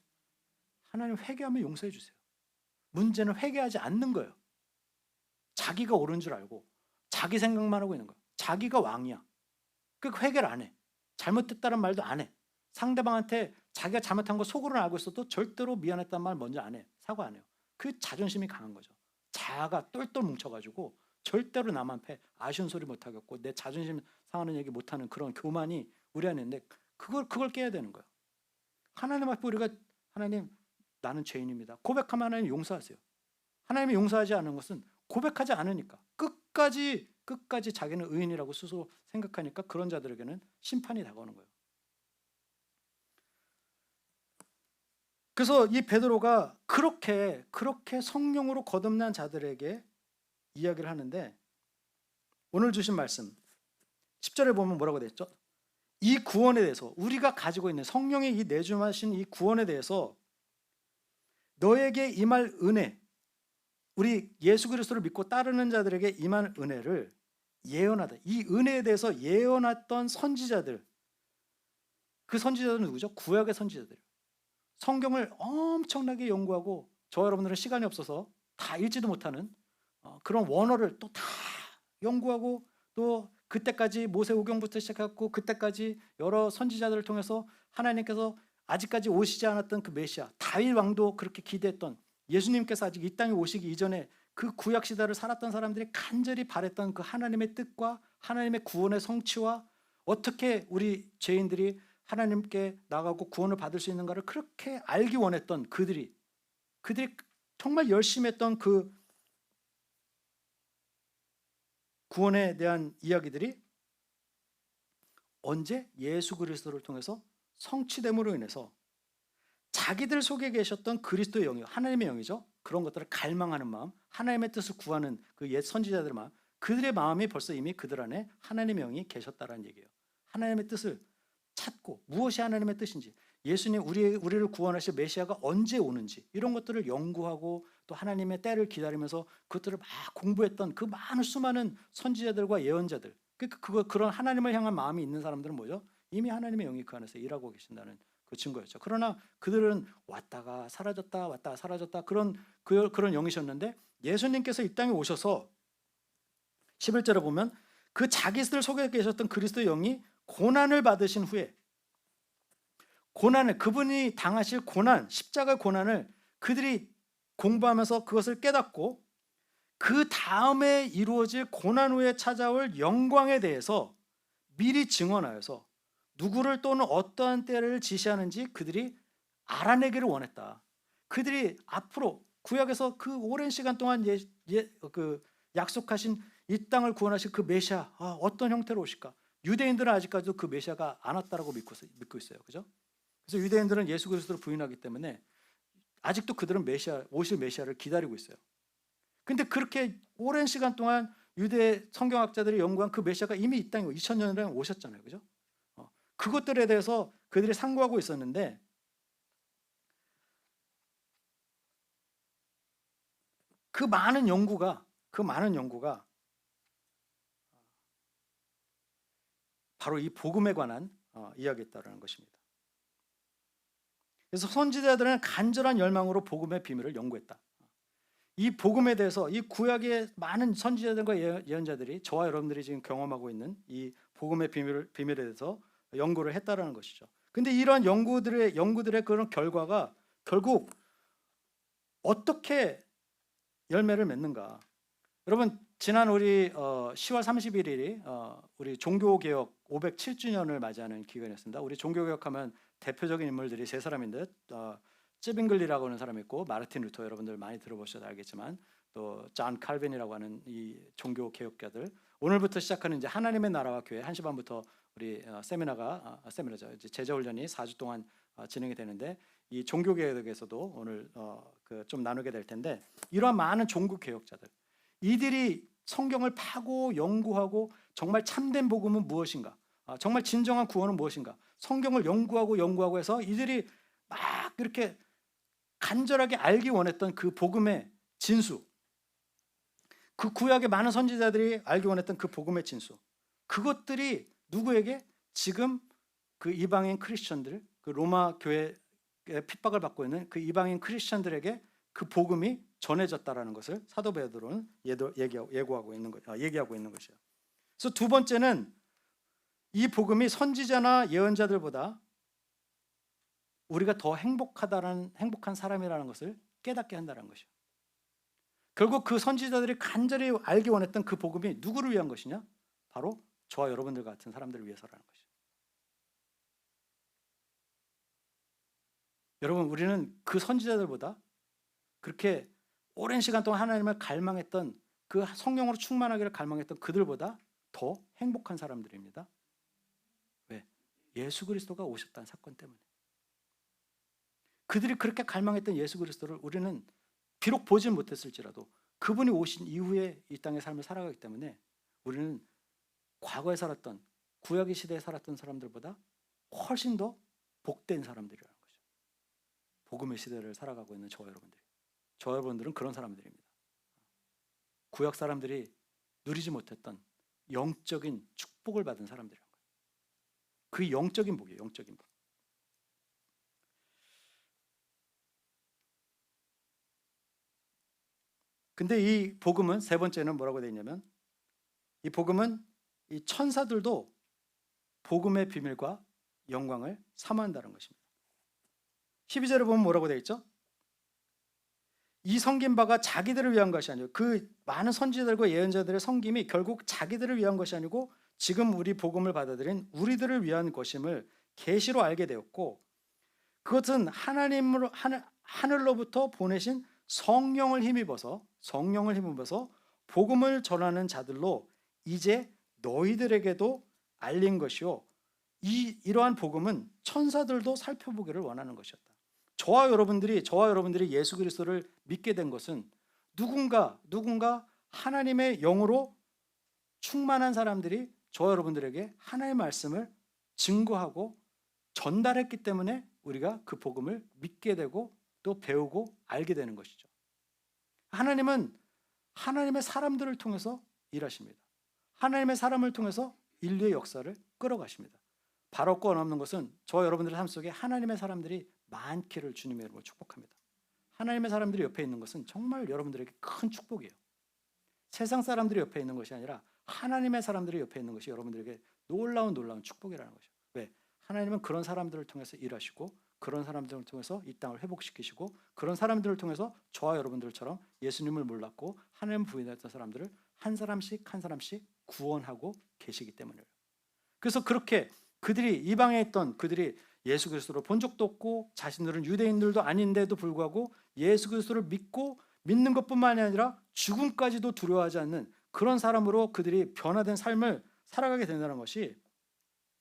하나님 회개하면 용서해 주세요. 문제는 회개하지 않는 거예요. 자기가 옳은 줄 알고 자기 생각만 하고 있는 거예요. 자기가 왕이야. 그 회개를 안 해. 잘못했다는 말도 안 해. 상대방한테 자기가 잘못한 거 속으로는 알고 있어도 절대로 미안했다는 말 먼저 안 해. 사과 안 해요. 그 자존심이 강한 거죠. 자아가 똘똘 뭉쳐가지고 절대로 남한테 아쉬운 소리 못 하겠고 내 자존심 상하는 얘기 못 하는 그런 교만이 우리 안에 있는데 그걸 깨야 되는 거예요. 하나님 앞에 우리가 하나님 나는 죄인입니다. 고백하면 하나님 용서하세요. 하나님이 용서하지 않은 것은 고백하지 않으니까 끝까지 자기는 의인이라고 스스로 생각하니까 그런 자들에게는 심판이 다가오는 거예요. 그래서 이 베드로가 그렇게 성령으로 거듭난 자들에게 이야기를 하는데, 오늘 주신 말씀 10절에 보면 뭐라고 되어 있죠? 이 구원에 대해서 우리가 가지고 있는 성령의 이 내주하신 이 구원에 대해서 너에게 임할 은혜, 우리 예수 그리스도를 믿고 따르는 자들에게 임한 은혜를 예언하다. 이 은혜에 대해서 예언했던 선지자들, 그 선지자들은 누구죠? 구약의 선지자들. 성경을 엄청나게 연구하고 저와 여러분들은 시간이 없어서 다 읽지도 못하는 그런 원어를 또 다 연구하고 또 그때까지 모세오경부터 시작했고 그때까지 여러 선지자들을 통해서 하나님께서 아직까지 오시지 않았던 그 메시아 다윗 왕도 그렇게 기대했던 예수님께서 아직 이 땅에 오시기 이전에 그 구약 시대를 살았던 사람들이 간절히 바랬던 그 하나님의 뜻과 하나님의 구원의 성취와 어떻게 우리 죄인들이 하나님께 나가고 구원을 받을 수 있는가를 그렇게 알기 원했던 그들이 정말 열심히 했던 그 구원에 대한 이야기들이 언제? 예수 그리스도를 통해서 성취됨으로 인해서 자기들 속에 계셨던 그리스도의 영이요, 하나님의 영이죠. 그런 것들을 갈망하는 마음, 하나님의 뜻을 구하는 그 옛 선지자들의 마음, 그들의 마음이 벌써 이미 그들 안에 하나님의 영이 계셨다라는 얘기예요. 하나님의 뜻을 찾고 무엇이 하나님의 뜻인지, 예수님 우리를 구원하실 메시아가 언제 오는지 이런 것들을 연구하고 또 하나님의 때를 기다리면서 그것들을 막 공부했던 그 많은 수많은 선지자들과 예언자들, 그런 하나님을 향한 마음이 있는 사람들은 뭐죠? 이미 하나님의 영이 그 안에서 일하고 계신다는 그 증거였죠. 그러나 그들은 왔다가 사라졌다 왔다가 사라졌다 그런 영이셨는데, 예수님께서 이 땅에 오셔서 11절에 보면 그 자기들 속에 계셨던 그리스도의 영이 고난을 받으신 후에, 고난을, 그분이 당하실 고난, 십자가 고난을 그들이 공부하면서 그것을 깨닫고 그 다음에 이루어질 고난 후에 찾아올 영광에 대해서 미리 증언하여서 누구를 또는 어떠한 때를 지시하는지 그들이 알아내기를 원했다. 그들이 앞으로 구약에서 그 오랜 시간 동안 약속하신 이 땅을 구원하실 그 메시아, 어떤 형태로 오실까? 유대인들은 아직까지도 그 메시아가 안 왔다라고 믿고 있어요. 그죠? 그래서 유대인들은 예수 그리스도를 부인하기 때문에 아직도 그들은 오실 메시아를 기다리고 있어요. 근데 그렇게 오랜 시간 동안 유대 성경학자들이 연구한 그 메시아가 이미 이 땅에 2000년 전에 오셨잖아요. 그죠? 그것들에 대해서 그들이 상고하고 있었는데, 그 많은 연구가 바로 이 복음에 관한 이야기였다는 것입니다. 그래서 선지자들은 간절한 열망으로 복음의 비밀을 연구했다. 이 복음에 대해서 이 구약의 많은 선지자들과 예언자들이, 저와 여러분들이 지금 경험하고 있는 이 복음의 비밀에 대해서 연구를 했다라는 것이죠. 근데 이러한 연구들의 그런 결과가 결국 어떻게 열매를 맺는가? 여러분, 지난 우리 10월 31일이 우리 종교개혁 507주년을 맞이하는 기간이었습니다. 우리 종교개혁하면 대표적인 인물들이 세 사람인데, 쯔빙글리라고 하는 사람이 있고, 마르틴 루터, 여러분들 많이 들어보셔서 알겠지만, 또 존 칼빈이라고 하는 이 종교개혁가들. 오늘부터 시작하는 이제 하나님의 나라와 교회 1시 반부터 우리 세미나죠. 이제 제자훈련이 4주 동안 진행이 되는데, 이 종교개혁에서도 오늘 좀 나누게 될 텐데, 이러한 많은 종교개혁자들, 이들이 성경을 파고 연구하고 정말 참된 복음은 무엇인가, 정말 진정한 구원은 무엇인가, 성경을 연구하고 해서 이들이 막 이렇게 간절하게 알기 원했던 그 복음의 진수, 그 구약의 많은 선지자들이 알기 원했던 그 복음의 진수, 그것들이 누구에게? 지금 그 이방인 크리스천들, 그 로마 교회의 핍박을 받고 있는 그 이방인 크리스천들에게 그 복음이 전해졌다라는 것을 사도 베드로는 얘기하고 있는 것이에요. 그래서 두 번째는 이 복음이 선지자나 예언자들보다 우리가 더 행복한 사람이라는 것을 깨닫게 한다는 것이에요. 결국 그 선지자들이 간절히 알기 원했던 그 복음이 누구를 위한 것이냐? 바로 저와 여러분들 같은 사람들을 위해서라는 것이에요. 여러분, 우리는 그 선지자들보다, 그렇게 오랜 시간 동안 하나님을 갈망했던, 그 성령으로 충만하기를 갈망했던 그들보다 더 행복한 사람들입니다. 왜? 예수 그리스도가 오셨다는 사건 때문에. 그들이 그렇게 갈망했던 예수 그리스도를 우리는 비록 보진 못했을지라도 그분이 오신 이후에 이 땅의 삶을 살아가기 때문에 우리는 과거에 살았던, 구약의 시대에 살았던 사람들보다 훨씬 더 복된 사람들이라는 거죠. 복음의 시대를 살아가고 있는 저와 여러분들은 그런 사람들입니다. 구약 사람들이 누리지 못했던 영적인 축복을 받은 사람들이라는 거예요. 그 영적인 복이에요. 영적인 복. 근데 이 복음은, 세 번째는 뭐라고 되어 있냐면, 이 복음은 이 천사들도 복음의 비밀과 영광을 사모한다는 것입니다. 12절에 보면 뭐라고 되어 있죠? 이 섬긴 바가 자기들을 위한 것이 아니고, 그 많은 선지자들과 예언자들의 섬김이 결국 자기들을 위한 것이 아니고 지금 우리 복음을 받아들인 우리들을 위한 것임을 계시로 알게 되었고, 그것은 하늘로부터 보내신 성령을 힘입어서 복음을 전하는 자들로 이제 너희들에게도 알린 것이요 이러한 복음은 천사들도 살펴보기를 원하는 것이었다. 저와 여러분들이 예수 그리스도를 믿게 된 것은 누군가 하나님의 영으로 충만한 사람들이 저와 여러분들에게 하나님의 말씀을 증거하고 전달했기 때문에 우리가 그 복음을 믿게 되고 또 배우고 알게 되는 것이죠. 하나님은 하나님의 사람들을 통해서 일하십니다. 하나님의 사람을 통해서 인류의 역사를 끌어가십니다. 바로 꺼놓는 것은 저와 여러분들의 삶 속에 하나님의 사람들이 많기를 주님의 이름으로 축복합니다. 하나님의 사람들이 옆에 있는 것은 정말 여러분들에게 큰 축복이에요. 세상 사람들이 옆에 있는 것이 아니라 하나님의 사람들이 옆에 있는 것이 여러분들에게 놀라운 축복이라는 것이죠. 왜? 하나님은 그런 사람들을 통해서 일하시고 그런 사람들을 통해서 이 땅을 회복시키시고 그런 사람들을 통해서 저와 여러분들처럼 예수님을 몰랐고 하나님 부인했던 사람들을 한 사람씩 구원하고 계시기 때문이에요. 그래서 그렇게 그들이 이방에 있던 그들이 예수 그리스도를 본 적도 없고 자신들은 유대인들도 아닌데도 불구하고 예수 그리스도를 믿는 것뿐만이 아니라 죽음까지도 두려워하지 않는 그런 사람으로 그들이 변화된 삶을 살아가게 된다는 것이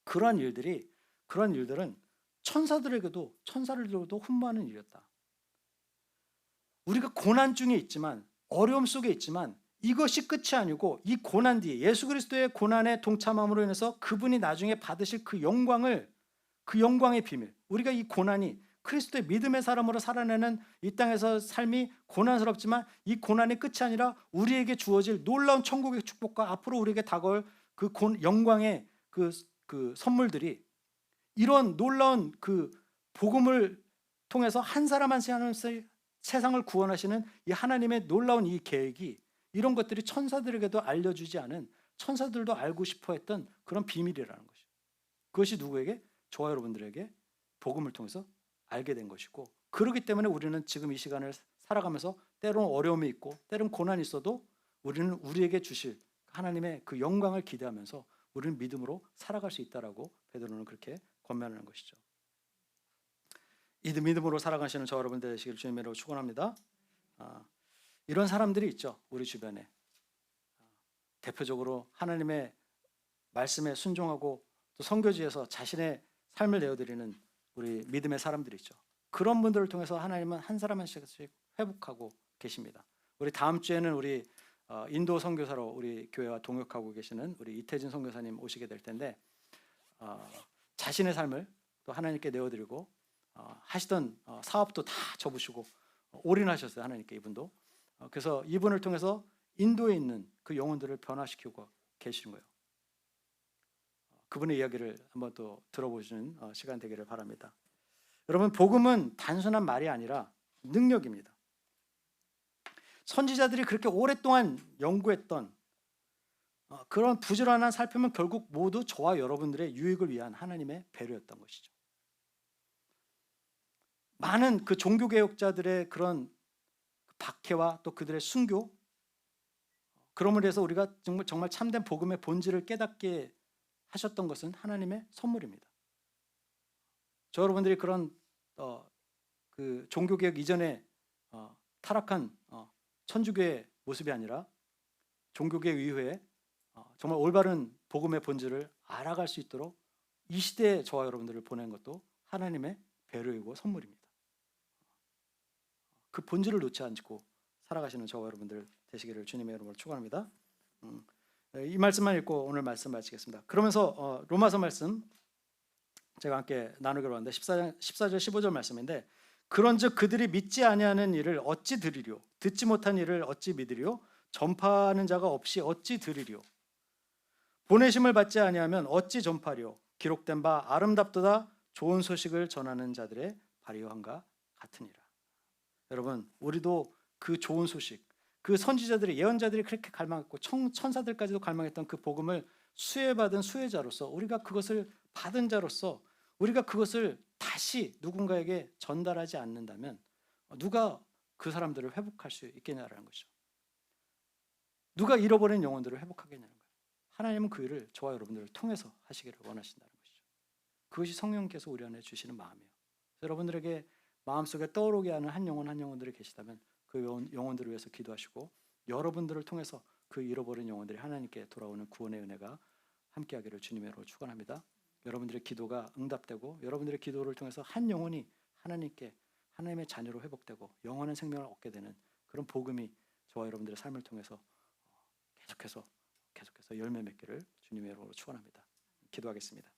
그러한 일들은 천사들에게도 훈무하는 일이었다. 우리가 고난 중에 있지만 어려움 속에 있지만 이것이 끝이 아니고 이 고난 뒤에 예수 그리스도의 고난에 동참함으로 인해서 그분이 나중에 받으실 그 영광의 비밀, 우리가 이 고난이 그리스도의 믿음의 사람으로 살아내는 이 땅에서 삶이 고난스럽지만 이 고난의 끝이 아니라 우리에게 주어질 놀라운 천국의 축복과 앞으로 우리에게 다가올 그 영광의 그 선물들이 이런 놀라운 그 복음을 통해서 한 사람 한 사람 세상을 구원하시는 이 하나님의 놀라운 이 계획이 이런 것들이 천사들에게도 알려주지 않은 천사들도 알고 싶어 했던 그런 비밀이라는 것이죠. 그것이 누구에게? 저와 여러분들에게 복음을 통해서 알게 된 것이고 그렇기 때문에 우리는 지금 이 시간을 살아가면서 때로는 어려움이 있고 때로는 고난이 있어도 우리는 우리에게 주실 하나님의 그 영광을 기대하면서 우리는 믿음으로 살아갈 수 있다라고 베드로는 그렇게 권면하는 것이죠. 이 믿음으로 살아가시는 저 여러분들 되시길 주님으로 축원합니다. 이런 사람들이 있죠. 우리 주변에. 대표적으로 하나님의 말씀에 순종하고 또 선교지에서 자신의 삶을 내어드리는 우리 믿음의 사람들이 있죠. 그런 분들을 통해서 하나님은 한 사람 한 사람씩 회복하고 계십니다. 우리 다음 주에는 우리 인도 선교사로 우리 교회와 동역하고 계시는 우리 이태진 선교사님 오시게 될 텐데 자신의 삶을 또 하나님께 내어드리고 하시던 사업도 다 접으시고 올인하셨어요. 하나님께 이분도. 그래서 이분을 통해서 인도에 있는 그 영혼들을 변화시키고 계시는 거예요. 그분의 이야기를 한번 또 들어보시는 시간 되기를 바랍니다. 여러분, 복음은 단순한 말이 아니라 능력입니다. 선지자들이 그렇게 오랫동안 연구했던 그런 부지런한 살펴면 결국 모두 저와 여러분들의 유익을 위한 하나님의 배려였던 것이죠. 많은 그 종교개혁자들의 그런 박해와 또 그들의 순교, 그럼으로 해서 우리가 정말 참된 복음의 본질을 깨닫게 하셨던 것은 하나님의 선물입니다. 저 여러분들이 그런 그 종교개혁 이전에 타락한 천주교의 모습이 아니라 종교개혁 이후에 정말 올바른 복음의 본질을 알아갈 수 있도록 이 시대에 저와 여러분들을 보낸 것도 하나님의 배려이고 선물입니다. 그 본질을 놓지 않고 살아가시는 저와 여러분들 되시기를 주님의 이름으로 축원합니다. 이 말씀만 읽고 오늘 말씀 마치겠습니다. 그러면서 로마서 말씀 제가 함께 나누기로 하는데 14절 15절 말씀인데 그런즉 그들이 믿지 아니하는 일을 어찌 들으리요 듣지 못한 일을 어찌 믿으리요 전파하는 자가 없이 어찌 들으리요 보내심을 받지 아니하면 어찌 전파리요 기록된 바 아름답도다 좋은 소식을 전하는 자들의 발휘함과 같으니라. 여러분, 우리도 그 좋은 소식, 그 선지자들이 예언자들이 그렇게 갈망했고 천사들까지도 갈망했던 그 복음을 수혜받은 수혜자로서 우리가 그것을 받은 자로서 우리가 그것을 다시 누군가에게 전달하지 않는다면 누가 그 사람들을 회복할 수 있겠냐라는 것이죠. 누가 잃어버린 영혼들을 회복하겠냐는 거예요. 하나님은 그 일을 저와 여러분들을 통해서 하시기를 원하신다는 것이죠. 그것이 성령께서 우리 안에 주시는 마음이에요. 여러분들에게 마음속에 떠오르게 하는 한 영혼들이 계시다면 그 영혼들을 위해서 기도하시고 여러분들을 통해서 그 잃어버린 영혼들이 하나님께 돌아오는 구원의 은혜가 함께하기를 주님의 이름으로 축원합니다. 여러분들의 기도가 응답되고 여러분들의 기도를 통해서 한 영혼이 하나님께 하나님의 자녀로 회복되고 영원한 생명을 얻게 되는 그런 복음이 저와 여러분들의 삶을 통해서 계속해서 열매 맺기를 주님의 이름으로 축원합니다. 기도하겠습니다.